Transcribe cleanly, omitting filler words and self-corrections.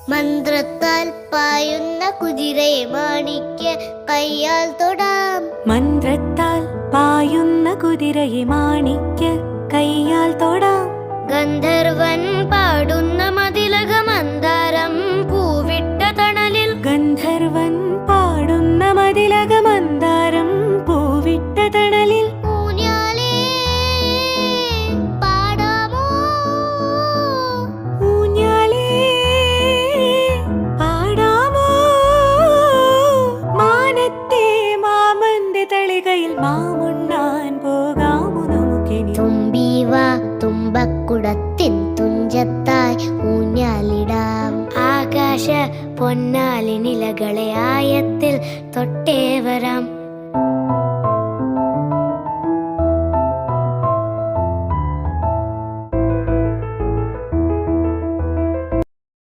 മന്ത്രത്താൽ പായുന്ന കുതിരയെ മാണിക്യ കയ്യാൽ തൊടാം. മന്ത്രത്താൽ പായുന്ന കുതിരയെ മാണിക്യ കയ്യാൽ തൊടാം. ഗന്ധർവൻ പാടുന്ന മതിലക മന്ദാരം പൂവിട്ട തണലിൽ. ഗന്ധർവൻ പാടുന്ന മതിലക മന്ദാരം പൂവിട്ട തണലിൽ. ഊഞ്ഞാലേ പാടാമോ, ഊഞ്ഞാലേ പാടാമോ, മാനത്തെ മാമന്റെ തളികയിൽ മാമുണ്ണാൻ പോകാമോ നമുക്കിനി. തുമ്പീവാ തുമ്പക്കുടത്തിൻ തുഞ്ചത്തായി ഊഞ്ഞാലിടാം. ആകാശ പൊന്നാലിനിലകളെ ആയത്തിൽ തൊട്ടേ വരാം.